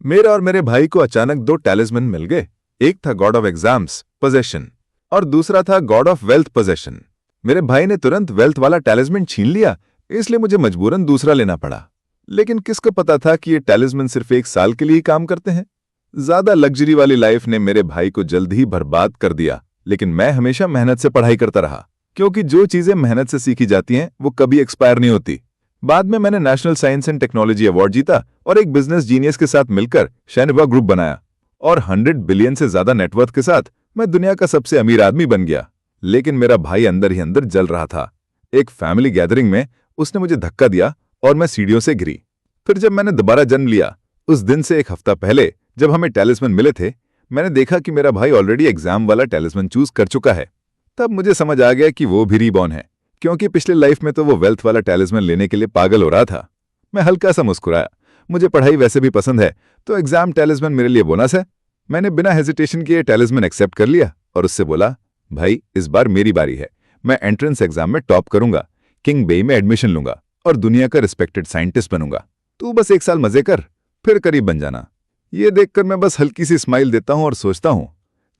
मेरे और मेरे भाई को अचानक दो टैलिस्मन मिल गए। एक था गॉड ऑफ एग्जाम्स पोजेशन और दूसरा था गॉड ऑफ वेल्थ पोजेशन। मेरे भाई ने तुरंत वेल्थ वाला टैलिस्मन छीन लिया, इसलिए मुझे मजबूरन दूसरा लेना पड़ा। लेकिन किसको पता था कि ये टैलिस्मन सिर्फ 1 साल के लिए ही काम करते हैं। ज्यादा लग्जरी वाली लाइफ ने मेरे भाई को जल्द ही बर्बाद कर दिया, लेकिन मैं हमेशा मेहनत से पढ़ाई करता रहा, क्योंकि जो चीजें मेहनत से सीखी जाती हैं वो कभी एक्सपायर नहीं होती। बाद में मैंने national science and technology award जीता और एक बिजनेस जीनियस के साथ मिलकर शैनवा ग्रुप बनाया और 100 बिलियन से ज्यादा नेटवर्थ के साथ मैं दुनिया का सबसे अमीर आदमी बन गया। लेकिन मेरा भाई अंदर ही अंदर जल रहा था। एक फैमिली गैदरिंग में उसने मुझे धक्का दिया और मैं सीढ़ियों से गिरी। फिर जब मैंने दोबारा जन्म लिया, उस दिन से 1 हफ्ता पहले जब हमें टैलिस्मन मिले थे, मैंने देखा कि मेरा भाई ऑलरेडी एग्जाम वाला टैलिस्मन चूज कर चुका है। तब मुझे समझ आ गया कि वो भी रीबॉर्न है, क्योंकि पिछले लाइफ में तो वो वेल्थ वाला टैलिस्मन लेने के लिए पागल हो रहा था। मैं हल्का सा मुस्कुराया। मुझे पढ़ाई वैसे भी पसंद है, तो एग्जाम टैलिस्मन मेरे लिए बोनस है। मैंने बिना हेजिटेशन किए टैलिस्मन एक्सेप्ट कर लिया और उससे बोला, भाई इस बार मेरी बारी है। मैं एंट्रेंस एग्जाम में टॉप करूंगा, किंग बेई में एडमिशन लूंगा और दुनिया का रिस्पेक्टेड साइंटिस्ट बनूंगा। तू बस 1 साल मजे कर, फिर करीब बन जाना। ये देखकर मैं बस हल्की सी स्माइल देता हूं और सोचता हूं,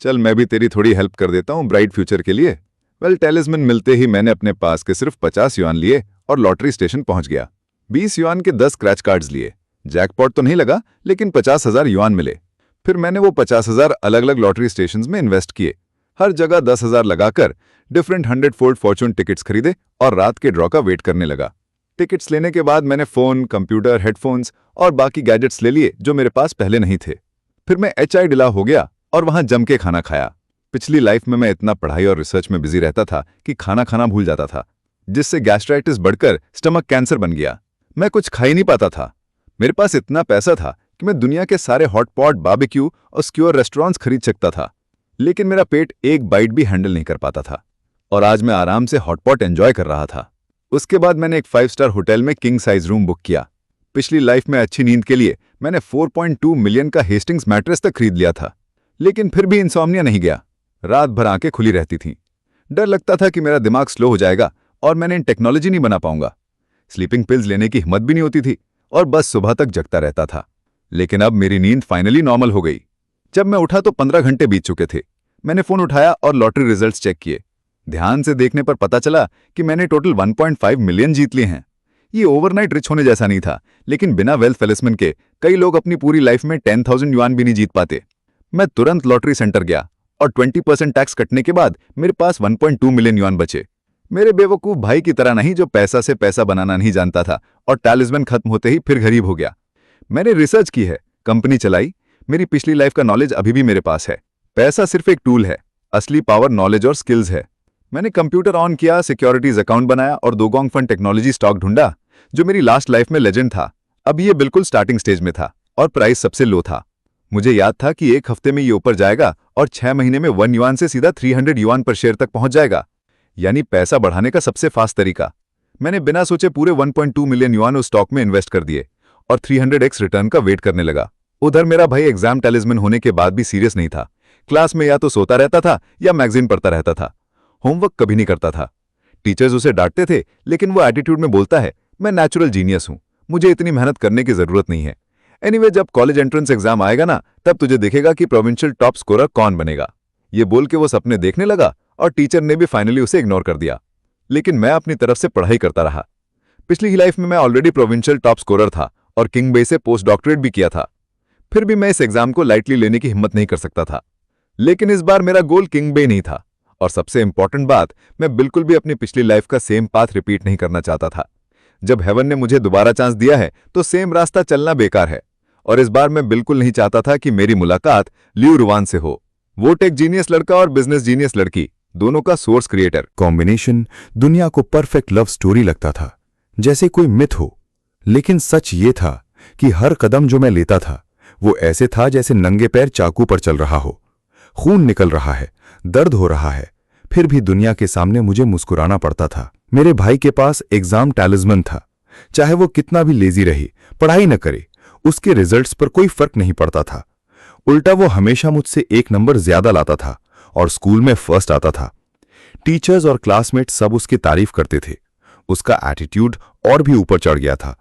चल मैं भी तेरी थोड़ी हेल्प कर देता हूं ब्राइट फ्यूचर के लिए। वेल, टैलिस्मन मिलते ही मैंने अपने पास के सिर्फ 50 युआन लिए और लॉटरी स्टेशन पहुंच गया। 20 युआन के 10 स्क्रैच कार्ड्स लिए। जैकपॉट तो नहीं लगा, लेकिन 50,000 युआन मिले। फिर मैंने वो 50,000 अलग अलग लॉटरी स्टेशंस में इन्वेस्ट किए। हर जगह 10,000 लगाकर डिफरेंट 100 फोल्ड फॉर्चून टिकट्स खरीदे और रात के ड्रॉ का वेट करने लगा। टिकट्स लेने के बाद मैंने फोन, कंप्यूटर, हेडफोन्स और बाकी गैजेट्स ले लिए जो मेरे पास पहले नहीं थे। फिर मैं HI डिला हो गया और वहां जम के खाना खाया। पिछली लाइफ में मैं इतना पढ़ाई और रिसर्च में बिजी रहता था कि खाना खाना भूल जाता था, जिससे गैस्ट्राइटिस बढ़कर स्टमक कैंसर बन गया। मैं कुछ खा ही नहीं पाता था। मेरे पास इतना पैसा था कि मैं दुनिया के सारे हॉटपॉट, बारबेक्यू और स्क्योर रेस्टोरेंट्स खरीद सकता था, लेकिन मेरा पेट एक बाइट भी हैंडल नहीं कर पाता था। और आज मैं आराम से हॉटपॉट एंजॉय कर रहा था। उसके बाद मैंने एक 5 स्टार होटल में किंग साइज रूम बुक किया। पिछली लाइफ में अच्छी नींद के लिए मैंने 4.2 मिलियन का हेस्टिंग्स मैट्रेस तक खरीद लिया था, लेकिन फिर भी इंसोम्निया नहीं गया। रात भर आंखें खुली रहती थीं। डर लगता था कि मेरा दिमाग स्लो हो जाएगा और मैंने इन टेक्नोलॉजी नहीं बना पाऊंगा। स्लीपिंग पिल्स लेने की हिम्मत भी नहीं होती थी और बस सुबह तक जगता रहता था। लेकिन अब मेरी नींद फाइनली नॉर्मल हो गई। जब मैं उठा तो 15 घंटे बीत चुके थे। मैंने फोन उठाया और लॉटरी रिजल्ट्स चेक किए। ध्यान से देखने पर पता चला कि मैंने टोटल 1.5 मिलियन जीत लिए हैं। ये ओवरनाइट रिच होने जैसा नहीं था, लेकिन बिना वेल्थ टैलिस्मन के कई लोग अपनी पूरी लाइफ में 10,000 युआन भी नहीं जीत पाते। मैं तुरंत लॉटरी सेंटर गया और 20% टैक्स कटने के बाद मेरे पास 1.2 मिलियन युआन बचे। मेरे बेवकूफ भाई की तरह नहीं, जो पैसा से पैसा बनाना नहीं जानता था और टैलिस्मन खत्म होते ही फिर गरीब हो गया। मैंने रिसर्च की है, कंपनी चलाई। मेरी पिछली लाइफ का नॉलेज अभी भी मेरे पास है। पैसा सिर्फ एक टूल है, असली पावर नॉलेज और स्किल्स है। मैंने कंप्यूटर ऑन किया, सिक्योरिटीज अकाउंट बनाया और दोगोंग फंड टेक्नोलॉजी स्टॉक ढूंढा, जो मेरी लास्ट लाइफ में लेजेंड था। अब ये बिल्कुल स्टार्टिंग स्टेज में था और प्राइस सबसे लो था। मुझे याद था कि 1 हफ्ते में ये ऊपर जाएगा और 6 महीने में 1 युआन से सीधा 300 युआन पर शेयर तक पहुंच जाएगा, यानी पैसा बढ़ाने का सबसे फास्ट तरीका। मैंने बिना सोचे पूरे 1.2 मिलियन युआन उस स्टॉक में इन्वेस्ट कर दिए और 300x रिटर्न का वेट करने लगा। उधर मेरा भाई एग्जाम टैलिस्मन होने के बाद भी सीरियस नहीं था। क्लास में या तो सोता रहता था या मैगजीन पढ़ता रहता था। होमवर्क कभी नहीं करता था। टीचर्स उसे डांटते थे, लेकिन वो एटीट्यूड में बोलता है, मैं नेचुरल जीनियस हूं, मुझे इतनी मेहनत करने की जरूरत नहीं है। एनीवे, जब कॉलेज एंट्रेंस एग्जाम आएगा ना, तब तुझे दिखेगा कि प्रोविंशियल टॉप स्कोरर कौन बनेगा। ये बोल के वो सपने देखने लगा और टीचर ने भी फाइनली उसे इग्नोर कर दिया। लेकिन मैं अपनी तरफ से पढ़ाई करता रहा। पिछली ही लाइफ में मैं ऑलरेडी प्रोविंशियल टॉप स्कोरर था और किंग बेई से पोस्ट डॉक्टरेट भी किया था। फिर भी मैं इस एग्जाम को लाइटली लेने की हिम्मत नहीं कर सकता था। लेकिन इस बार मेरा गोल किंग बेई नहीं था, और सबसे इंपॉर्टेंट बात, मैं बिल्कुल भी अपनी पिछली लाइफ का सेम पाथ रिपीट नहीं करना चाहता था। जब हेवन ने मुझे दोबारा चांस दिया है तो सेम रास्ता चलना बेकार है, और इस बार मैं बिल्कुल नहीं चाहता था कि मेरी मुलाकात लियू रुवान से हो। वो टेक जीनियस लड़का और बिजनेस जीनियस लड़की, दोनों का सोर्स क्रिएटर। कॉम्बिनेशन दुनिया को परफेक्ट लव स्टोरी लगता था, जैसे कोई मिथ हो। लेकिन सच ये था कि हर कदम जो मैं लेता था वो ऐसे था जैसे नंगे पैर चाकू पर चल रहा हो। खून निकल रहा है, दर्द हो रहा है, फिर भी दुनिया के सामने मुझे मुस्कुराना पड़ता था। मेरे भाई के पास एग्जाम टैलिस्मन था। चाहे वो कितना भी लेजी रही, पढ़ाई न करे, उसके रिजल्ट्स पर कोई फर्क नहीं पड़ता था। उल्टा वो हमेशा मुझसे 1 नंबर ज्यादा लाता था और स्कूल में फर्स्ट आता था। टीचर्स और क्लासमेट सब उसकी तारीफ करते थे। उसका एटीट्यूड और भी ऊपर चढ़ गया था।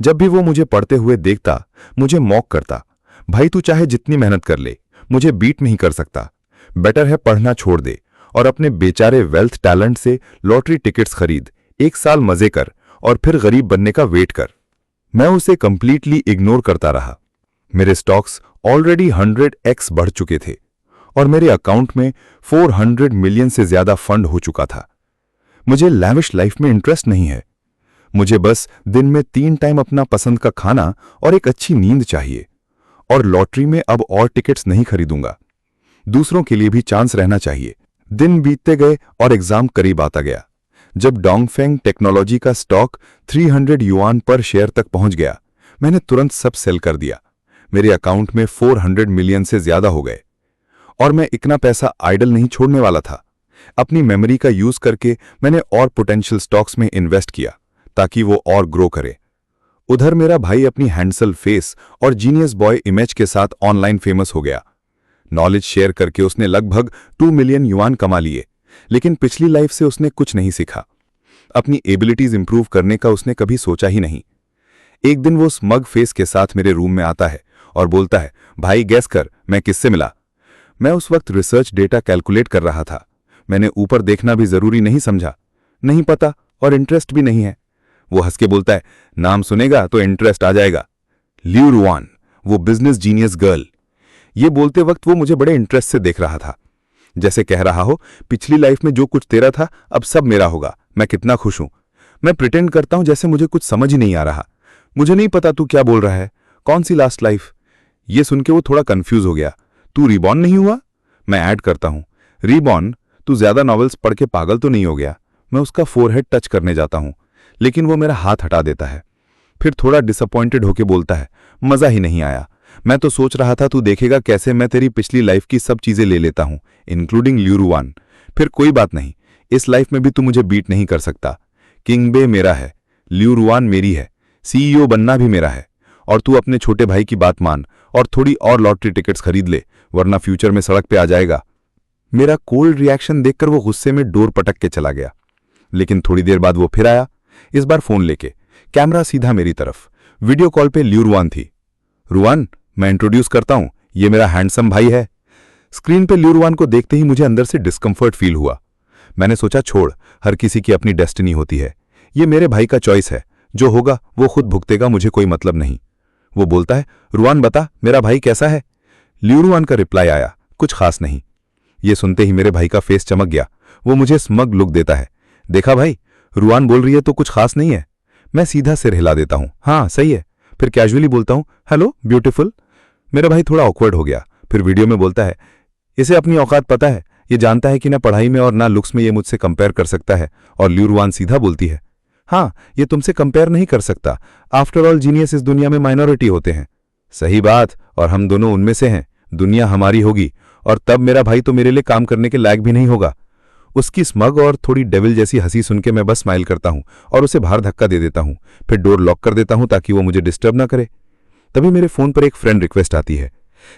जब भी वो मुझे पढ़ते हुए देखता, मुझे मॉक करता, भाई तू चाहे जितनी मेहनत कर ले, मुझे बीट नहीं कर सकता। बेटर है पढ़ना छोड़ दे और अपने बेचारे वेल्थ टैलेंट से लॉटरी टिकट्स खरीद, 1 साल मजे कर और फिर गरीब बनने का वेट कर। मैं उसे कंप्लीटली इग्नोर करता रहा। मेरे स्टॉक्स ऑलरेडी 100x बढ़ चुके थे और मेरे अकाउंट में 400 मिलियन से ज्यादा फंड हो चुका था। मुझे लैविश लाइफ में इंटरेस्ट नहीं है। मुझे बस दिन में 3 टाइम अपना पसंद का खाना और एक अच्छी नींद चाहिए। और लॉटरी में अब और टिकट्स नहीं खरीदूंगा। दूसरों के लिए भी चांस रहना चाहिए। दिन बीतते गए और एग्जाम करीब आता गया। जब डोंगफेंग टेक्नोलॉजी का स्टॉक 300 युआन पर शेयर तक पहुंच गया, मैंने तुरंत सब सेल कर दिया। मेरे अकाउंट में 400 मिलियन से ज्यादा हो गए और मैं इतना पैसा आइडल नहीं छोड़ने वाला था। अपनी मेमोरी का यूज करके मैंने और पोटेंशियल स्टॉक्स में इन्वेस्ट किया ताकि वो और ग्रो करे। उधर मेरा भाई अपनी हैंडसम फेस और जीनियस बॉय इमेज के साथ ऑनलाइन फेमस हो गया। नॉलेज शेयर करके उसने लगभग 2 मिलियन युआन कमा लिए, लेकिन पिछली लाइफ से उसने कुछ नहीं सीखा। अपनी एबिलिटीज इंप्रूव करने का उसने कभी सोचा ही नहीं। एक दिन वो स्मग फेस के साथ मेरे रूम में आता है और बोलता है, भाई गैस कर मैं किससे मिला। मैं उस वक्त रिसर्च डेटा कैलकुलेट कर रहा था। मैंने ऊपर देखना भी जरूरी नहीं समझा। नहीं पता और इंटरेस्ट भी नहीं है। वो हंस के बोलता है, नाम सुनेगा तो इंटरेस्ट आ जाएगा। लियू रुआन, वो बिजनेस जीनियस गर्ल। ये बोलते वक्त वो मुझे बड़े इंटरेस्ट से देख रहा था, जैसे कह रहा हो पिछली लाइफ में जो कुछ तेरा था अब सब मेरा होगा, मैं कितना खुश हूं। मैं प्रिटेंड करता हूं जैसे मुझे कुछ समझ ही नहीं आ रहा। मुझे नहीं पता तू क्या बोल रहा है, कौन सी लास्ट लाइफ। ये सुन के वो थोड़ा कंफ्यूज हो गया। तू रीबॉर्न नहीं हुआ? मैं ऐड करता हूं, रीबॉर्न, तू ज्यादा नॉवेल्स पढ़ के पागल तो नहीं हो गया। मैं उसका फोरहेड टच करने जाता हूं, लेकिन वो मेरा हाथ हटा देता है। फिर थोड़ा डिसअपॉइंटेड होके बोलता है, मजा ही नहीं आया। मैं तो सोच रहा था तू देखेगा कैसे मैं तेरी पिछली लाइफ की सब चीजें ले लेता हूं, इंक्लूडिंग लियू रुआन। फिर कोई बात नहीं, इस लाइफ में भी तू मुझे बीट नहीं कर सकता। किंग बे मेरा है, लियू रुआन मेरी है, सीईओ बनना भी मेरा है। और तू अपने छोटे भाई की बात मान और थोड़ी और लॉटरी टिकट्स खरीद ले, वरना फ्यूचर में सड़क पे आ जाएगा। मेरा कोल्ड रिएक्शन देखकर वो गुस्से में डोर पटक के चला गया, लेकिन थोड़ी देर बाद वो फिर आया, इस बार फोन लेके, कैमरा सीधा मेरी तरफ। वीडियो कॉल पे लियू रुआन थी। रुआन, मैं इंट्रोड्यूस करता हूं, ये मेरा हैंडसम भाई है। स्क्रीन पे लियू रुआन को देखते ही मुझे अंदर से डिस्कंफर्ट फील हुआ। मैंने सोचा छोड़, हर किसी की अपनी डेस्टिनी होती है। ये मेरे भाई का चॉइस है, जो होगा वो खुद भुगतेगा, मुझे कोई मतलब नहीं। वो बोलता है, रुआन बता मेरा भाई कैसा है। लियू रुआन का रिप्लाई आया, कुछ खास नहीं। ये सुनते ही मेरे भाई का फेस चमक गया। वो मुझे स्मग लुक देता है। देखा भाई, रुआन बोल रही है तो कुछ खास नहीं है। मैं सीधा सिर हिला देता हूं, हाँ सही है। फिर कैजुअली बोलता हूं, हेलो ब्यूटीफुल। मेरा भाई थोड़ा ऑकवर्ड हो गया। फिर वीडियो में बोलता है, इसे अपनी औकात पता है, ये जानता है कि ना पढ़ाई में और ना लुक्स में ये मुझसे कंपेयर कर सकता है। और लियू रुआन सीधा बोलती है, हाँ ये तुमसे कंपेयर नहीं कर सकता, आफ्टर ऑल जीनियस इस दुनिया में माइनॉरिटी होते हैं। सही बात, और हम दोनों उनमें से हैं। दुनिया हमारी होगी और तब मेरा भाई तो मेरे लिए काम करने के लायक भी नहीं होगा। उसकी स्मग और थोड़ी डेविल जैसी हंसी सुन के मैं बस स्माइल करता हूं और उसे बाहर धक्का दे देता हूं। फिर डोर लॉक कर देता हूं ताकि वो मुझे डिस्टर्ब ना करे। तभी मेरे फोन पर एक फ्रेंड रिक्वेस्ट आती है।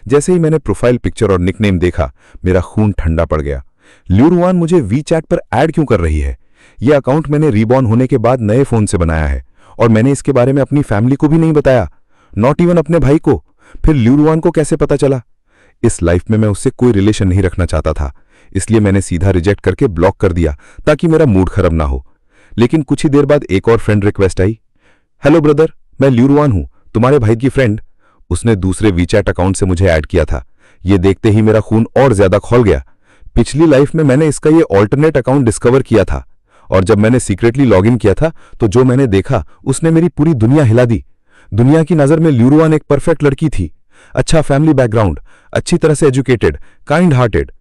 जैसे ही मैंने प्रोफाइल पिक्चर और निकनेम देखा, मेरा खून ठंडा पड़ गया। लियू रुआन मुझे वी चैट पर ऐड क्यों कर रही है? यह अकाउंट मैंने रीबॉर्न होने के बाद नए फोन से बनाया है और मैंने इसके बारे में अपनी फैमिली को भी नहीं बताया, नॉट इवन अपने भाई को। फिर लियू रुआन को कैसे पता चला? इस लाइफ में मैं उससे कोई रिलेशन नहीं रखना चाहता था, इसलिए मैंने सीधा रिजेक्ट करके ब्लॉक कर दिया ताकि मेरा मूड खराब ना हो। लेकिन कुछ ही देर बाद एक और फ्रेंड रिक्वेस्ट आई। हेलो ब्रदर, मैं लियू रुआन हूं, तुम्हारे भाई की फ्रेंड। उसने दूसरे वीचैट अकाउंट से मुझे ऐड किया था। ये देखते ही मेरा खून और ज्यादा खौल गया। पिछली लाइफ में मैंने इसका ये ऑल्टरनेट अकाउंट डिस्कवर किया था और जब मैंने सीक्रेटली लॉगिन किया था तो जो मैंने देखा उसने मेरी पूरी दुनिया हिला दी। दुनिया की नजर में लियू रुआन एक परफेक्ट लड़की थी, अच्छा फैमिली बैकग्राउंड, अच्छी तरह से एजुकेटेड, काइंड हार्टेड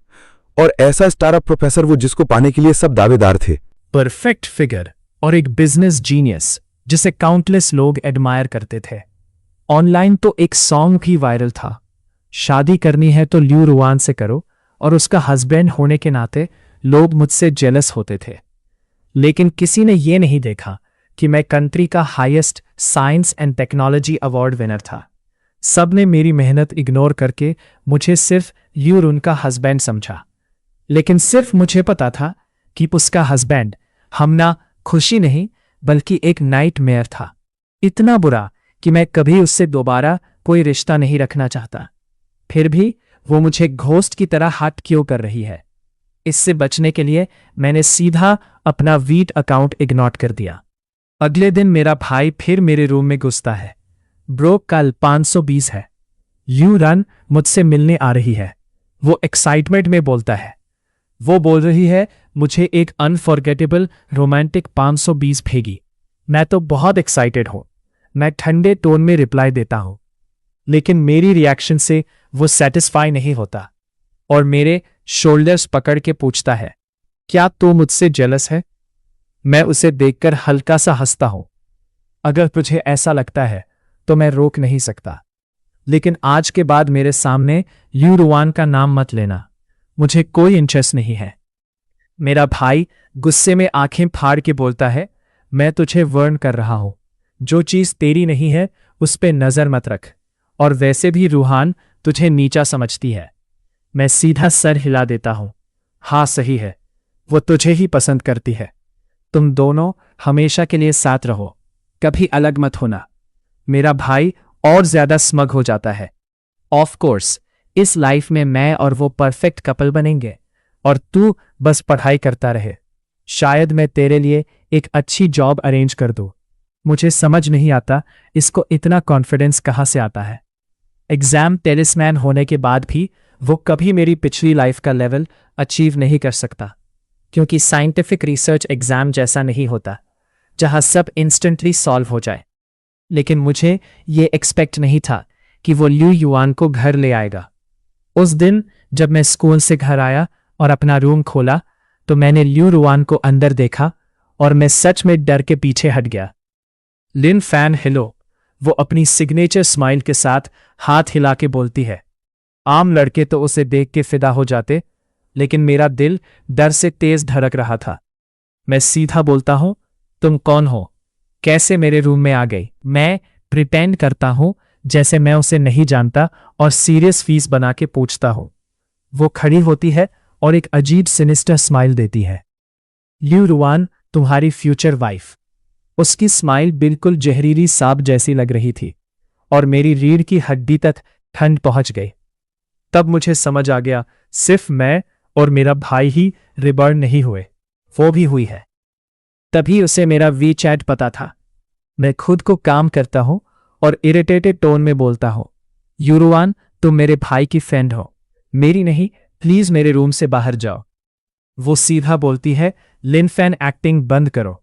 और ऐसा स्टारअप प्रोफेसर वो जिसको पाने के लिए सब दावेदार थे। परफेक्ट फिगर और एक बिजनेस जीनियस जिसे काउंटलेस लोग एडमायर करते थे। ऑनलाइन तो एक सॉन्ग भी वायरल था, शादी करनी है तो लियू रुआन से करो, और उसका हस्बैंड होने के नाते लोग मुझसे जेलस होते थे। लेकिन किसी ने यह नहीं देखा कि मैं कंट्री का highest science and technology award winner था। सब ने मेरी मेहनत इग्नोर करके मुझे सिर्फ लियू रुआन का हस्बैंड समझा। लेकिन सिर्फ मुझे पता था कि उसका हस्बैंड हमना खुशी नहीं बल्कि एक नाइटमेयर था। इतना बुरा कि मैं कभी उससे दोबारा कोई रिश्ता नहीं रखना चाहता, फिर भी वो मुझे घोस्ट की तरह हर्ट क्यों कर रही है। इससे बचने के लिए मैंने सीधा अपना वीट अकाउंट इग्नोर कर दिया। अगले दिन मेरा भाई फिर मेरे रूम में घुसता है। ब्रो, कल 520 है, यू रन मुझसे मिलने आ रही है। वो एक्साइटमेंट में बोलता है। वो बोल रही है मुझे एक अनफॉरगेटेबल रोमांटिक 520 भेगी। मैं तो बहुत एक्साइटेड हूं। मैं ठंडे टोन में रिप्लाई देता हूं, लेकिन मेरी रिएक्शन से वो सेटिस्फाई नहीं होता और मेरे शोल्डर्स पकड़ के पूछता है, क्या तू मुझसे जेलस है? मैं उसे देखकर हल्का सा हंसता हूं। अगर तुझे ऐसा लगता है तो मैं रोक नहीं सकता, लेकिन आज के बाद मेरे सामने ल्यू रुआन का नाम मत लेना। मुझे कोई इंटरेस्ट नहीं है। मेरा भाई गुस्से में आंखें फाड़ के बोलता है, मैं तुझे वार्न कर रहा हूं, जो चीज तेरी नहीं है उस पे नजर मत रख, और वैसे भी रूहान तुझे नीचा समझती है। मैं सीधा सर हिला देता हूं। हाँ सही है, वो तुझे ही पसंद करती है। तुम दोनों हमेशा के लिए साथ रहो, कभी अलग मत होना। मेरा भाई और ज्यादा स्मग हो जाता है। ऑफ कोर्स इस लाइफ में मैं और वो परफेक्ट कपल बनेंगे और तू बस पढ़ाई करता रहे। शायद मैं तेरे लिए एक अच्छी जॉब अरेंज कर दूं। मुझे समझ नहीं आता इसको इतना कॉन्फिडेंस कहाँ से आता है। एग्जाम टेलिसमैन होने के बाद भी वो कभी मेरी पिछली लाइफ का लेवल अचीव नहीं कर सकता, क्योंकि साइंटिफिक रिसर्च एग्जाम जैसा नहीं होता जहां सब इंस्टेंटली सॉल्व हो जाए। लेकिन मुझे ये एक्सपेक्ट नहीं था कि वो ल्यू युआन को घर ले आएगा। उस दिन जब मैं स्कूल से घर आया और अपना रूम खोला तो मैंने ल्यू रुआन को अंदर देखा और मैं सच में डर के पीछे हट गया। लिन फैन हेलो, वो अपनी सिग्नेचर स्माइल के साथ हाथ हिला के बोलती है। आम लड़के तो उसे देख के फिदा हो जाते, लेकिन मेरा दिल डर से तेज धड़क रहा था। मैं सीधा बोलता हूं, तुम कौन हो? कैसे मेरे रूम में आ गई? मैं प्रिटेंड करता हूं जैसे मैं उसे नहीं जानता और सीरियस फीस बना के पूछता हूं। वो खड़ी होती है और एक अजीब सिनिस्टर स्माइल देती है। ल्यू रुआन तुम्हारी फ्यूचर वाइफ। उसकी स्माइल बिल्कुल जहरीली सांप जैसी लग रही थी और मेरी रीढ़ की हड्डी तक ठंड पहुंच गई। तब मुझे समझ आ गया, सिर्फ मैं और मेरा भाई ही रिबर्न नहीं हुए, वो भी हुई है। तभी उसे मेरा वीचैट पता था। मैं खुद को काम करता हूं और इरिटेटेड टोन में बोलता हूं, यूरुआन तुम मेरे भाई की फ्रेंड हो, मेरी नहीं, प्लीज मेरे रूम से बाहर जाओ। वो सीधा बोलती है, लिनफैन एक्टिंग बंद करो।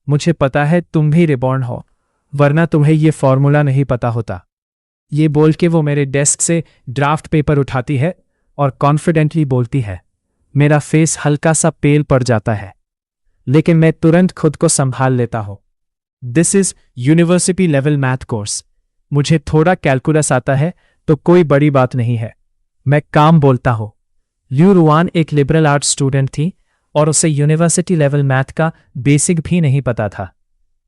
मुझे पता है तुम भी रिबॉर्न हो, वरना तुम्हें ये फॉर्मूला नहीं पता होता। ये बोल के वो मेरे डेस्क से ड्राफ्ट पेपर उठाती है और कॉन्फिडेंटली बोलती है। मेरा फेस हल्का सा पेल पड़ जाता है, लेकिन मैं तुरंत खुद को संभाल लेता हूं। This is university level math course. मुझे थोड़ा कैलकुलस आता है तो कोई बड़ी बात नहीं है। मैं काम बोलता हूं। ल्यू रुआन एक लिबरल आर्ट्स स्टूडेंट थी और उसे यूनिवर्सिटी लेवल मैथ का बेसिक भी नहीं पता था।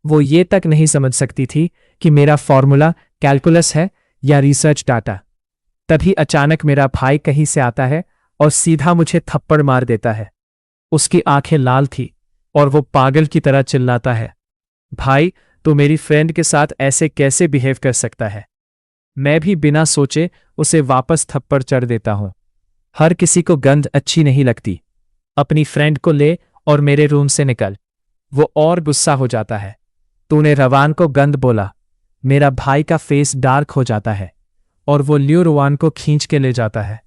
वो ये तक नहीं समझ सकती थी कि मेरा फॉर्मूला कैलकुलस है या रिसर्च डाटा। तभी अचानक मेरा भाई कहीं से आता है और सीधा मुझे थप्पड़ मार देता है। उसकी आंखें लाल थी और वो पागल की तरह चिल्लाता है, भाई तो मेरी फ्रेंड के साथ ऐसे कैसे बिहेव कर सकता है? मैं भी बिना सोचे उसे वापस थप्पड़ चढ़ देता हूं। हर किसी को गंध अच्छी नहीं लगती। अपनी फ्रेंड को ले और मेरे रूम से निकल। वो और गुस्सा हो जाता है। तूने रवान को गंद बोला। मेरा भाई का फेस डार्क हो जाता है और वो ल्यू रुआन को खींच के ले जाता है।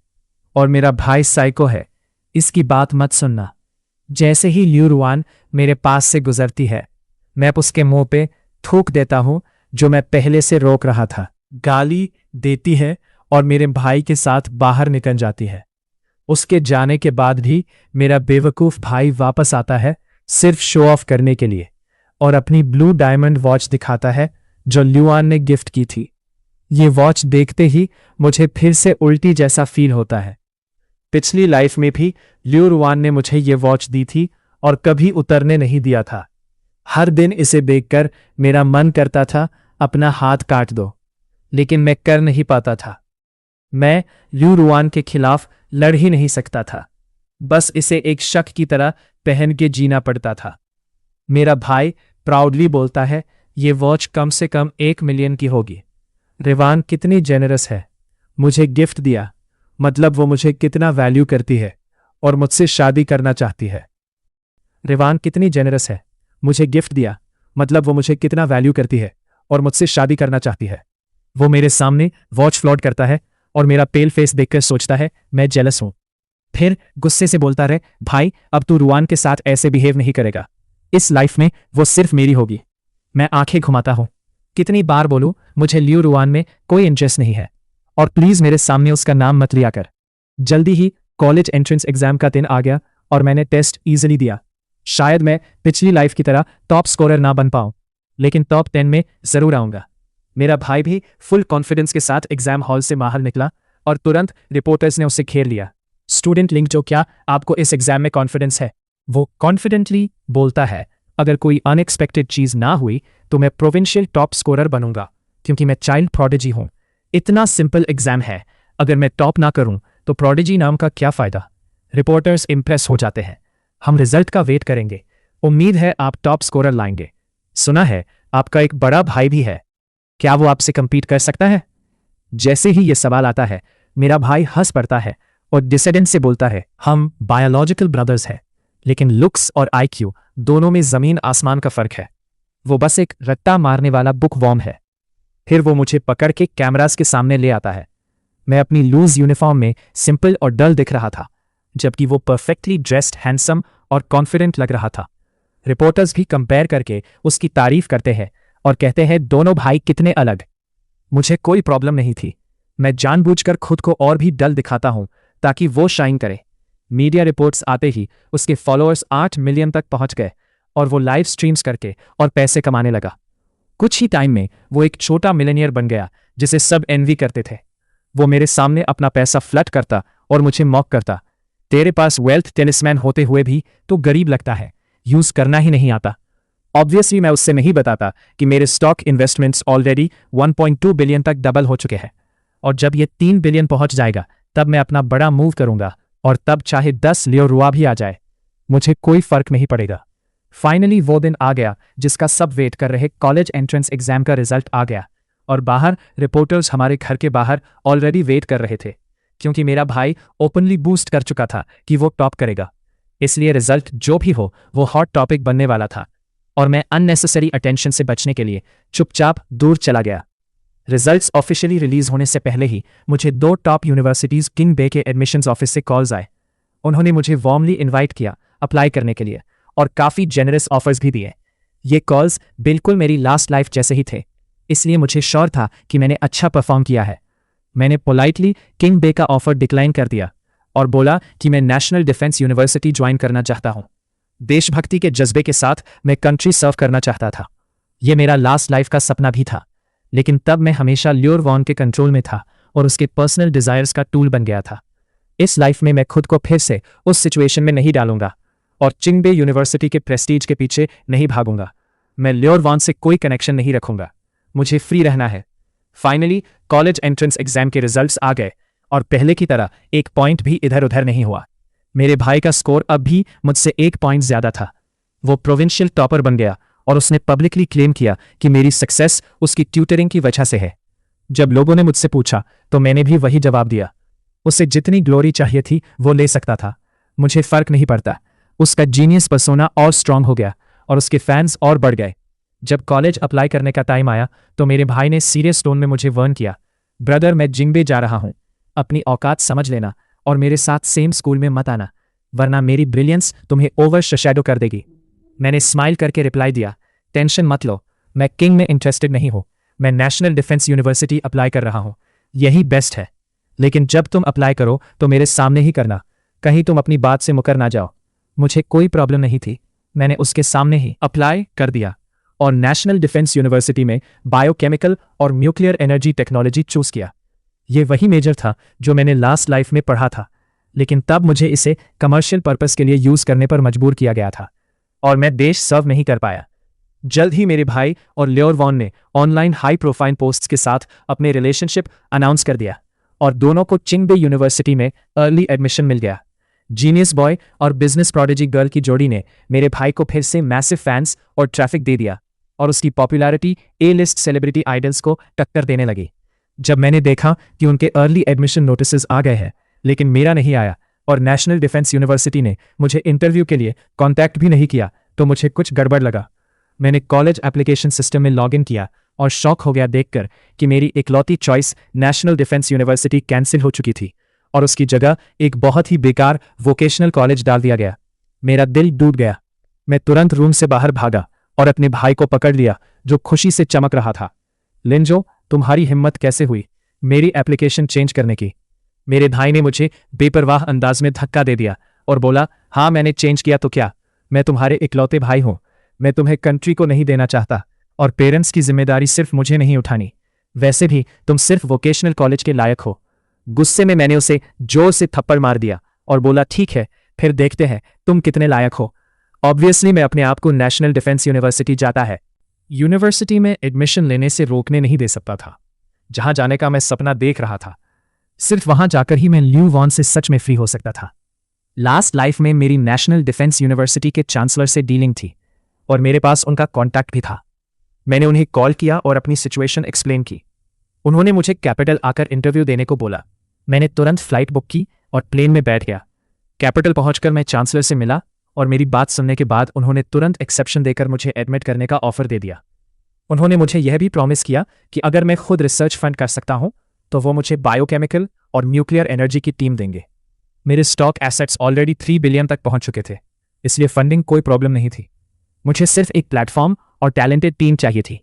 और मेरा भाई साइको है, इसकी बात मत सुनना। जैसे ही ल्यू रुआन मेरे पास से गुजरती है, मैं उसके मुंह पे थूक देता हूं जो मैं पहले से रोक रहा था। गाली देती है और मेरे भाई के साथ बाहर निकल जाती है। उसके जाने के बाद भी मेरा बेवकूफ भाई वापस आता है सिर्फ शो ऑफ करने के लिए और अपनी ब्लू डायमंड वॉच दिखाता है जो ल्यूआन ने गिफ्ट की थी। ये वॉच देखते ही मुझे फिर से उल्टी जैसा फील होता है। पिछली लाइफ में भी ल्यू रुआन ने मुझे ये वॉच दी थी और कभी उतरने नहीं दिया था। हर दिन इसे देखकर मेरा मन करता था अपना हाथ काट दो, लेकिन मैं कर नहीं पाता था। मैं ल्यू रुआन के खिलाफ लड़ ही नहीं सकता था। बस इसे एक शक की तरह पहन के जीना पड़ता था। मेरा भाई प्राउडली बोलता है, ये वॉच कम से कम 1 मिलियन की होगी। रिवान कितनी जेनरस है, मुझे गिफ्ट दिया, मतलब वो मुझे कितना वैल्यू करती है और मुझसे शादी करना चाहती है। रिवान कितनी जेनरस है, मुझे गिफ्ट दिया, मतलब वो मुझे कितना वैल्यू करती है और मुझसे शादी करना चाहती है। वो मेरे सामने वॉच फ्लॉट करता है और मेरा पेल फेस देखकर सोचता है मैं जेलस हूं। फिर गुस्से से बोलता रहे, भाई अब तू रुआन के साथ ऐसे बिहेव नहीं करेगा, इस लाइफ में वो सिर्फ मेरी होगी। मैं आंखें घुमाता हूं। कितनी बार बोलूं, मुझे लियो रुआन में कोई इंटरेस्ट नहीं है और प्लीज मेरे सामने उसका नाम मत लिया कर। जल्दी ही कॉलेज एंट्रेंस एग्जाम का दिन आ गया और मैंने टेस्ट इजीली दिया। शायद मैं पिछली लाइफ की तरह टॉप स्कोरर ना बन पाऊं, लेकिन टॉप 10 में जरूर आऊंगा। मेरा भाई भी फुल कॉन्फिडेंस के साथ एग्जाम हॉल से बाहर निकला और तुरंत रिपोर्टर्स ने उसे घेर लिया। स्टूडेंट लिंक, जो क्या आपको इस एग्जाम में कॉन्फिडेंस है? वो कॉन्फिडेंटली बोलता है, अगर कोई अनएक्सपेक्टेड चीज ना हुई तो मैं प्रोविंशियल टॉप स्कोरर बनूंगा, क्योंकि मैं चाइल्ड प्रोडिजी हूं। इतना सिंपल एग्जाम है, अगर मैं टॉप ना करूं तो प्रोडिजी नाम का क्या फायदा? रिपोर्टर्स इंप्रेस हो जाते हैं। हम रिजल्ट का वेट करेंगे, उम्मीद है आप टॉप स्कोरर लाएंगे। सुना है आपका एक बड़ा भाई भी है, क्या वो आपसे कंपीट कर सकता है? जैसे ही ये सवाल आता है, मेरा भाई हंस पड़ता है और डिसेडेंट से बोलता है, हम बायोलॉजिकल ब्रदर्स हैं, लेकिन लुक्स और आईक्यू दोनों में जमीन आसमान का फर्क है। वो बस एक रट्टा मारने वाला बुक वॉर्म है। फिर वो मुझे पकड़ के कैमरास के सामने ले आता है। मैं अपनी लूज यूनिफॉर्म में सिंपल और डल दिख रहा था, जबकि वो परफेक्टली ड्रेस्ड, हैंडसम और कॉन्फिडेंट लग रहा था। रिपोर्टर्स भी कंपेयर करके उसकी तारीफ करते हैं और कहते हैं दोनों भाई कितने अलग। मुझे कोई प्रॉब्लम नहीं थी, मैं जानबूझकर खुद को और भी डल दिखाता हूं ताकि वो शाइन करे। मीडिया रिपोर्ट्स आते ही उसके फॉलोअर्स 8 मिलियन तक पहुंच गए और वो लाइव स्ट्रीम्स करके और पैसे कमाने लगा। कुछ ही टाइम में वो एक छोटा मिलियनियर बन गया जिसे सब एनवी करते थे। वो मेरे सामने अपना पैसा फ्लड करता और मुझे मॉक करता, तेरे पास वेल्थ टेलिस्मैन होते हुए भी तो गरीब लगता है, यूज करना ही नहीं आता। ऑब्वियसली मैं उससे नहीं बताता कि मेरे स्टॉक इन्वेस्टमेंट्स ऑलरेडी 1.2 बिलियन तक डबल हो चुके हैं और जब ये 3 बिलियन पहुंच जाएगा तब मैं अपना बड़ा मूव करूंगा, और तब चाहे 10 लियो रुआ भी आ जाए, मुझे कोई फर्क नहीं पड़ेगा। फाइनली वो दिन आ गया जिसका सब वेट कर रहे। कॉलेज एंट्रेंस एग्जाम का रिजल्ट आ गया और बाहर रिपोर्टर्स हमारे घर के बाहर ऑलरेडी वेट कर रहे थे, क्योंकि मेरा भाई ओपनली बूस्ट कर चुका था कि वो टॉप करेगा। इसलिए रिजल्ट जो भी हो वो हॉट टॉपिक बनने वाला था और मैं अननेसेसरी अटेंशन से बचने के लिए चुपचाप दूर चला गया। रिजल्ट्स ऑफिशियली रिलीज होने से पहले ही मुझे 2 टॉप यूनिवर्सिटीज किंग बे के एडमिशन्स ऑफिस से कॉल्स आए। उन्होंने मुझे वार्मली इनवाइट किया अप्लाई करने के लिए और काफ़ी जेनरस ऑफर्स भी दिए। ये कॉल्स बिल्कुल मेरी लास्ट लाइफ जैसे ही थे, इसलिए मुझे श्योर था कि मैंने अच्छा परफॉर्म किया है। मैंने पोलाइटली किंग बे का ऑफर डिक्लाइन कर दिया और बोला कि मैं नेशनल डिफेंस यूनिवर्सिटी ज्वाइन करना चाहता हूं। देशभक्ति के जज्बे के साथ मैं कंट्री सर्व करना चाहता था। यह मेरा लास्ट लाइफ का सपना भी था, लेकिन तब मैं हमेशा लियोर वॉन के कंट्रोल में था और उसके पर्सनल डिजायर्स का टूल बन गया था। इस लाइफ में मैं खुद को फिर से उस सिचुएशन में नहीं डालूंगा और चिंगबे यूनिवर्सिटी के प्रेस्टीज के पीछे नहीं भागूंगा। मैं लियोर वॉन से कोई कनेक्शन नहीं रखूंगा, मुझे फ्री रहना है। फाइनली कॉलेज एंट्रेंस एग्जाम के रिजल्ट्स आ गए और पहले की तरह एक पॉइंट भी इधर उधर नहीं हुआ। मेरे भाई का स्कोर अब भी मुझसे 1 पॉइंट ज्यादा था। वो प्रोविंशियल टॉपर बन गया और उसने पब्लिकली क्लेम किया कि मेरी सक्सेस उसकी ट्यूटरिंग की वजह से है। जब लोगों ने मुझसे पूछा तो मैंने भी वही जवाब दिया। उसे जितनी ग्लोरी चाहिए थी वो ले सकता था, मुझे फर्क नहीं पड़ता। उसका जीनियस पर्सोना और स्ट्रांग हो गया और उसके फैंस और बढ़ गए। जब कॉलेज अप्लाई करने का टाइम आया तो मेरे भाई ने सीरियस टोन में मुझे वार्न किया, ब्रदर मैं जिंगबे जा रहा हूं, अपनी औकात समझ लेना और मेरे साथ सेम स्कूल में मत आना, वरना मेरी ब्रिलियंस तुम्हें ओवर शैडो कर देगी। मैंने स्माइल करके रिप्लाई दिया, टेंशन मत लो, मैं किंग में इंटरेस्टेड नहीं हूं, मैं नेशनल डिफेंस यूनिवर्सिटी अप्लाई कर रहा हूं, यही बेस्ट है। लेकिन जब तुम अप्लाई करो तो मेरे सामने ही करना, कहीं तुम अपनी बात से मुकर ना जाओ। मुझे कोई प्रॉब्लम नहीं थी, मैंने उसके सामने ही अप्लाई कर दिया और नेशनल डिफेंस यूनिवर्सिटी में बायोकेमिकल और न्यूक्लियर एनर्जी टेक्नोलॉजी चूज किया। ये वही मेजर था जो मैंने लास्ट लाइफ में पढ़ा था, लेकिन तब मुझे इसे कमर्शियल पर्पस के लिए यूज करने पर मजबूर किया गया था और मैं देश सर्व नहीं कर पाया। जल्द ही मेरे भाई और लियोर वॉन ने ऑनलाइन हाई प्रोफाइल पोस्ट्स के साथ अपने रिलेशनशिप अनाउंस कर दिया और दोनों को चिंगबे यूनिवर्सिटी में अर्ली एडमिशन मिल गया। जीनियस बॉय और बिजनेस प्रोडिजी गर्ल की जोड़ी ने मेरे भाई को फिर से मैसिव फैंस और ट्रैफिक दे दिया और उसकी पॉपुलैरिटी A-लिस्ट सेलिब्रिटी आइडल्स को टक्कर देने लगी। जब मैंने देखा कि उनके अर्ली एडमिशन नोटिसेस आ गए हैं लेकिन मेरा नहीं आया और नेशनल डिफेंस यूनिवर्सिटी ने मुझे इंटरव्यू के लिए कांटेक्ट भी नहीं किया तो मुझे कुछ गड़बड़ लगा। मैंने कॉलेज एप्लीकेशन सिस्टम में लॉगिन किया और शॉक हो गया देखकर कि मेरी इकलौती choice national defence university cancel हो चुकी थी और उसकी जगह एक बहुत ही बेकार वोकेशनल कॉलेज डाल दिया गया। मेरा दिल टूट गया। मैं तुरंत रूम से बाहर भागा और अपने भाई को पकड़ लिया जो खुशी से चमक रहा था। लिंजो, तुम्हारी हिम्मत कैसे हुई मेरी एप्लीकेशन चेंज करने की? मेरे भाई ने मुझे बेपरवाह अंदाज में धक्का दे दिया और बोला, हाँ मैंने चेंज किया तो क्या, मैं तुम्हारे इकलौते भाई हूं। मैं तुम्हें कंट्री को नहीं देना चाहता और पेरेंट्स की जिम्मेदारी सिर्फ मुझे नहीं उठानी। वैसे भी तुम सिर्फ वोकेशनल कॉलेज के लायक हो। गुस्से में मैंने उसे जोर से थप्पड़ मार दिया और बोला, ठीक है फिर देखते हैं तुम कितने लायक हो। ऑब्वियसली मैं अपने आप को नेशनल डिफेंस यूनिवर्सिटी जाता है। यूनिवर्सिटी में एडमिशन लेने से रोकने नहीं दे सकता था। जहां जाने का मैं सपना देख रहा था, सिर्फ वहां जाकर ही मैं ल्यू वॉन से सच में फ्री हो सकता था। लास्ट लाइफ में मेरी नेशनल डिफेंस यूनिवर्सिटी के चांसलर से डीलिंग थी और मेरे पास उनका कॉन्टैक्ट भी था। मैंने उन्हें कॉल किया और अपनी सिचुएशन एक्सप्लेन की। उन्होंने मुझे कैपिटल आकर इंटरव्यू देने को बोला। मैंने तुरंत फ्लाइट बुक की और प्लेन में बैठ गया। कैपिटल पहुंचकर मैं चांसलर से मिला और मेरी बात सुनने के बाद उन्होंने तुरंत एक्सेप्शन देकर मुझे एडमिट करने का ऑफर दे दिया। उन्होंने मुझे यह भी प्रॉमिस किया कि अगर मैं खुद रिसर्च फंड कर सकता हूं तो वो मुझे बायोकेमिकल और न्यूक्लियर एनर्जी की टीम देंगे। मेरे स्टॉक एसेट्स ऑलरेडी 3 बिलियन तक पहुंच चुके थे, इसलिए फंडिंग कोई प्रॉब्लम नहीं थी। मुझे सिर्फ एक प्लेटफॉर्म और टैलेंटेड टीम चाहिए थी।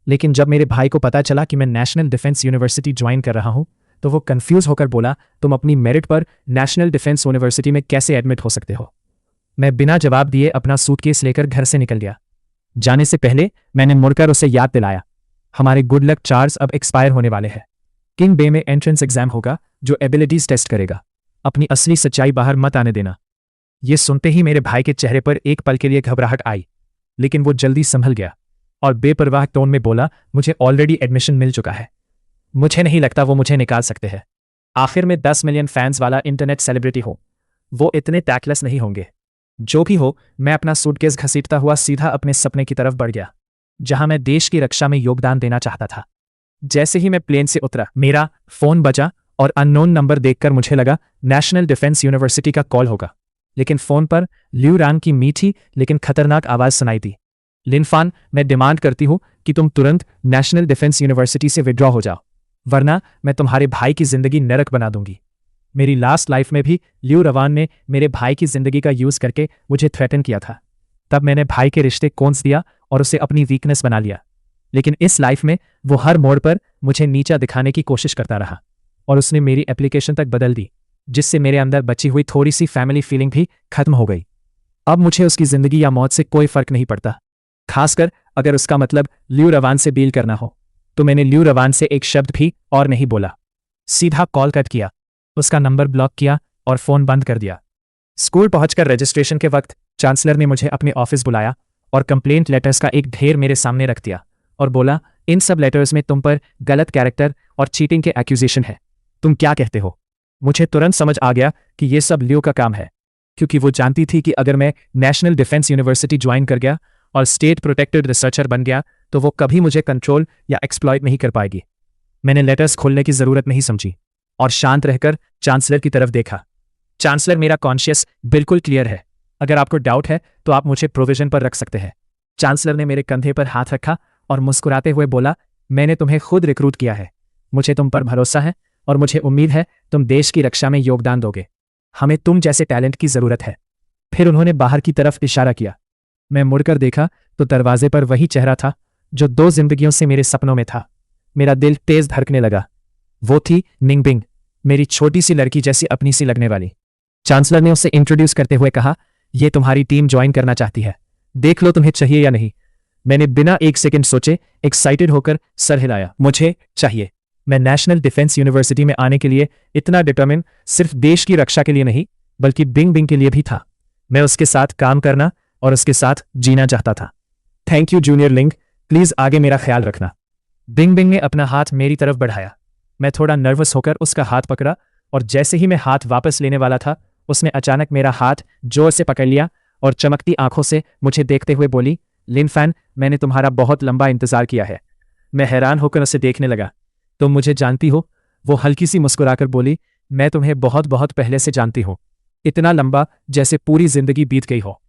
लेकिन जब मेरे भाई को पता चला कि मैं नेशनल डिफेंस यूनिवर्सिटी ज्वाइन कर रहा हूं तो वो कंफ्यूज होकर बोला, तुम अपनी मेरिट पर नेशनल डिफेंस यूनिवर्सिटी में कैसे एडमिट हो सकते हो? मैं बिना जवाब दिए अपना सूटकेस लेकर घर से निकल गया। जाने से पहले मैंने मुड़कर उसे याद दिलाया, हमारे गुड लक चार्ज अब एक्सपायर होने वाले हैं। किंग बे में एंट्रेंस एग्जाम होगा जो एबिलिटीज टेस्ट करेगा। अपनी असली सच्चाई बाहर मत आने देना। यह सुनते ही मेरे भाई के चेहरे पर एक पल के लिए घबराहट आई, लेकिन वो जल्दी संभल गया और बेपरवाह टोन में बोला, मुझे ऑलरेडी एडमिशन मिल चुका है। मुझे नहीं लगता वो मुझे निकाल सकते हैं। आखिर में 10 मिलियन फैंस वाला इंटरनेट सेलिब्रिटी हो, वो इतने टैकलेस नहीं होंगे। जो भी हो, मैं अपना सूटकेस घसीटता हुआ सीधा अपने सपने की तरफ बढ़ गया, जहां मैं देश की रक्षा में योगदान देना चाहता था। जैसे ही मैं प्लेन से उतरा, मेरा फोन बजा और अननोन नंबर देखकर मुझे लगा नेशनल डिफेंस यूनिवर्सिटी का कॉल होगा। लेकिन फोन पर ल्यू रांग की मीठी लेकिन खतरनाक आवाज सुनाई दी। लिनफान, मैं डिमांड करती हूं कि तुम तुरंत नेशनल डिफेंस यूनिवर्सिटी से विड्रॉ हो जाओ, वरना मैं तुम्हारे भाई की जिंदगी नरक बना दूंगी। मेरी लास्ट लाइफ में भी ल्यू रवान ने मेरे भाई की जिंदगी का यूज करके मुझे थ्रेटन किया था। तब मैंने भाई के रिश्ते कोंस दिया और उसे अपनी वीकनेस बना लिया। लेकिन इस लाइफ में वो हर मोड़ पर मुझे नीचा दिखाने की कोशिश करता रहा और उसने मेरी एप्लीकेशन तक बदल दी, जिससे मेरे अंदर बची हुई थोड़ी सी फैमिली फीलिंग भी खत्म हो गई। अब मुझे उसकी जिंदगी या मौत से कोई फर्क नहीं पड़ता, खासकर अगर उसका मतलब ल्यू रवान से डील करना हो। तो मैंने ल्यू रवान से एक शब्द भी और नहीं बोला, सीधा कॉल कट किया, उसका नंबर ब्लॉक किया और फोन बंद कर दिया। स्कूल पहुंचकर रजिस्ट्रेशन के वक्त चांसलर ने मुझे अपने ऑफिस बुलाया और कंप्लेंट लेटर्स का एक ढेर मेरे सामने रख दिया और बोला, इन सब लेटर्स में तुम पर गलत कैरेक्टर और चीटिंग के एक्यूजेशन है, तुम क्या कहते हो? मुझे तुरंत समझ आ गया कि ये सब ल्यू का काम है, क्योंकि वो जानती थी कि अगर मैं नेशनल डिफेंस यूनिवर्सिटी ज्वाइन कर गया और स्टेट प्रोटेक्टेड रिसर्चर बन गया तो वो कभी मुझे कंट्रोल या एक्सप्लॉइट नहीं कर पाएगी। मैंने लेटर्स खोलने की जरूरत नहीं समझी और शांत रहकर चांसलर की तरफ देखा। चांसलर, मेरा कॉन्शियस बिल्कुल क्लियर है, अगर आपको डाउट है तो आप मुझे प्रोविजन पर रख सकते हैं। चांसलर ने मेरे कंधे पर हाथ रखा और मुस्कुराते हुए बोला, मैंने तुम्हें खुद रिक्रूट किया है, मुझे तुम पर भरोसा है और मुझे उम्मीद है तुम देश की रक्षा में योगदान दोगे। हमें तुम जैसे टैलेंट की जरूरत है। फिर उन्होंने बाहर की तरफ इशारा किया। मैं मुड़कर देखा तो दरवाजे पर वही चेहरा था जो 2 जिंदगियों से मेरे सपनों में था। मेरा दिल तेज धड़कने लगा। वो थी निंगबिंग, मेरी छोटी सी लड़की जैसी अपनी सी लगने वाली। चांसलर ने उसे इंट्रोड्यूस करते हुए कहा, यह तुम्हारी टीम ज्वाइन करना चाहती है, देख लो तुम्हें चाहिए या नहीं। मैंने बिना एक सेकंड सोचे एक्साइटेड होकर सर हिलाया, मुझे चाहिए। मैं नेशनल डिफेंस यूनिवर्सिटी में आने के लिए इतना डिटरमिन सिर्फ देश की रक्षा के लिए नहीं बल्कि बिंग बिंग के लिए भी था। मैं उसके साथ काम करना और उसके साथ जीना चाहता था। थैंक यू जूनियर लिंग, प्लीज आगे मेरा ख्याल रखना। बिंग बिंग ने अपना हाथ मेरी तरफ बढ़ाया। मैं थोड़ा नर्वस होकर उसका हाथ पकड़ा और जैसे ही मैं हाथ वापस लेने वाला था उसने अचानक मेरा हाथ जोर से पकड़ लिया और चमकती आंखों से मुझे देखते हुए बोली, लिनफैन, मैंने तुम्हारा बहुत लंबा इंतजार किया है। मैं हैरान होकर उसे देखने लगा। तुम मुझे जानती हो? वो हल्की सी मुस्कुराकर बोली, मैं तुम्हें बहुत बहुत पहले से जानती हूँ। इतना लंबा जैसे पूरी जिंदगी बीत गई हो।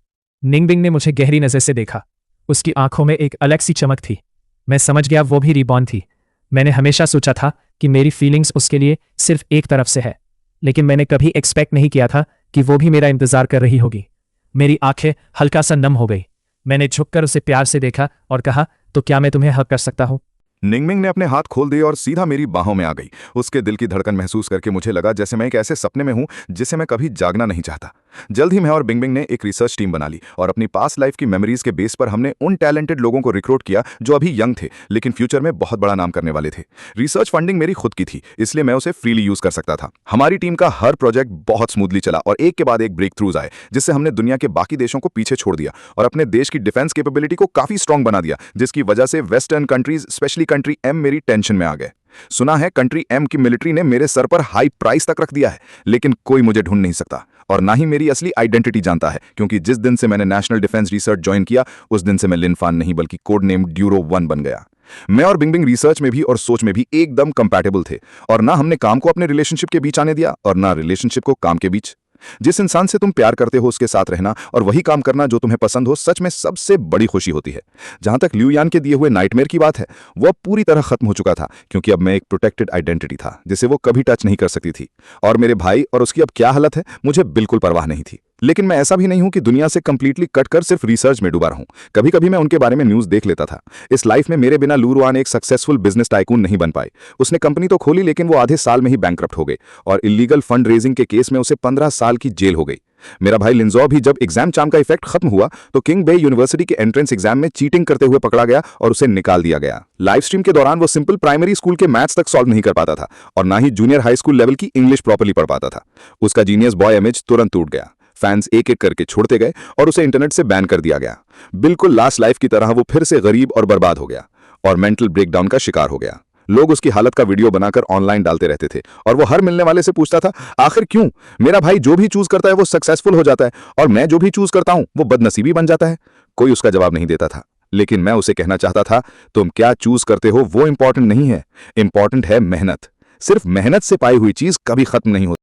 निंगबिंग ने मुझे गहरी नजर से देखा। उसकी आंखों में एक अलग सी चमक थी। मैं समझ गया वो भी रिबॉर्न थी। मैंने हमेशा सोचा था कि मेरी फीलिंग्स उसके लिए सिर्फ एक तरफ से है, लेकिन मैंने कभी एक्सपेक्ट नहीं किया था कि वो भी मेरा इंतजार कर रही होगी। मेरी आंखें हल्का सा नम हो गई। मैंने झुककर उसे प्यार से देखा और कहा, तो क्या मैं तुम्हें हक कर सकता हूँ? निंगमिंग ने अपने हाथ खोल दिए और सीधा मेरी बाहों में आ गई। उसके दिल की धड़कन महसूस करके मुझे लगा जैसे मैं एक ऐसे सपने में हूं जिसे मैं कभी जागना नहीं चाहता। जल्द ही मैं और बिंगबिंग ने एक रिसर्च टीम बना ली और अपनी पास्ट लाइफ की मेमोरीज के बेस पर हमने उन टैलेंटेड लोगों को रिक्रूट किया जो अभी यंग थे लेकिन फ्यूचर में बहुत बड़ा नाम करने वाले थे। रिसर्च फंडिंग मेरी खुद की थी, इसलिए मैं उसे फ्रीली यूज कर सकता था। हमारी टीम का हर प्रोजेक्ट बहुत स्मूथली चला और एक के बाद एक ब्रेक थ्रूज आए, जिससे हमने दुनिया के बाकी देशों को पीछे छोड़ दिया और अपने देश की डिफेंस कैपेबिलिटी को काफी स्ट्रांग बना दिया, जिसकी वजह से वेस्टर्न कंट्रीज स्पेशली कंट्री एम मेरी टेंशन में आ गए। सुना है कंट्री एम की मिलिट्री ने मेरे सर पर हाई प्राइस तक रख दिया है, लेकिन कोई मुझे ढूंढ नहीं सकता और ना ही मेरी असली आइडेंटिटी जानता है, क्योंकि जिस दिन से मैंने नेशनल डिफेंस रिसर्च ज्वाइन किया उस दिन से मैं लिनफान नहीं बल्कि कोड नेम ड्यूरो 1 बन गया। मैं और बिंगबिंग रिसर्च में भी और सोच में भी एकदम कंपैटिबल थे और ना हमने काम को अपने रिलेशनशिप के बीच आने दिया और ना रिलेशनशिप को काम के बीच। जिस इंसान से तुम प्यार करते हो उसके साथ रहना और वही काम करना जो तुम्हें पसंद हो सच में सबसे बड़ी खुशी होती है। जहां तक लियू यान के दिए हुए नाइटमेयर की बात है, वो अब पूरी तरह खत्म हो चुका था, क्योंकि अब मैं एक प्रोटेक्टेड आइडेंटिटी था जिसे वो कभी टच नहीं कर सकती थी। और मेरे भाई और उसकी अब क्या हालत है मुझे बिल्कुल परवाह नहीं थी। लेकिन मैं ऐसा भी नहीं हूं कि दुनिया से कंप्लीटली कट कर सिर्फ रिसर्च में डूबा रहूं। कभी कभी मैं उनके बारे में न्यूज देख लेता था। इस लाइफ में मेरे बिना लू रुआन एक सक्सेसफुल बिजनेस टाइकून नहीं बन पाए। उसने कंपनी तो खोली लेकिन वो आधे साल में ही बैंकरप्ट हो गए और इलीगल फंड रेजिंग के केस में उसे 15 साल की जेल हो गई। मेरा भाई लिंजो भी जब एग्जाम चाम का इफेक्ट खत्म हुआ तो किंग बे यूनिवर्सिटी के एंट्रेंस एग्जाम में चीटिंग करते हुए पकड़ा गया और उसे निकाल दिया गया। लाइव स्ट्रीम के दौरान वो सिंपल प्राइमरी स्कूल के मैथ्स तक सॉल्व नहीं कर पाता था और ना ही जूनियर हाई स्कूल लेवल की इंग्लिश प्रॉपर्ली पढ़ पाता था। उसका जीनियस बॉय इमेज तुरंत टूट गया। फैंस एक एक करके छोड़ते गए और उसे इंटरनेट से बैन कर दिया गया। बिल्कुल लास्ट लाइफ की तरह वो फिर से गरीब और बर्बाद हो गया और मेंटल ब्रेकडाउन का शिकार हो गया। लोग उसकी हालत का वीडियो बनाकर ऑनलाइन डालते रहते थे और वो हर मिलने वाले से पूछता था, आखिर क्यों मेरा भाई जो भी चूज करता है वो सक्सेसफुल हो जाता है और मैं जो भी चूज करता हूं वो बदनसीबी बन जाता है। कोई उसका जवाब नहीं देता था, लेकिन मैं उसे कहना चाहता था, तुम क्या चूज करते हो वो इंपॉर्टेंट नहीं है, इंपॉर्टेंट है मेहनत। सिर्फ मेहनत से पाई हुई चीज कभी खत्म नहीं होती।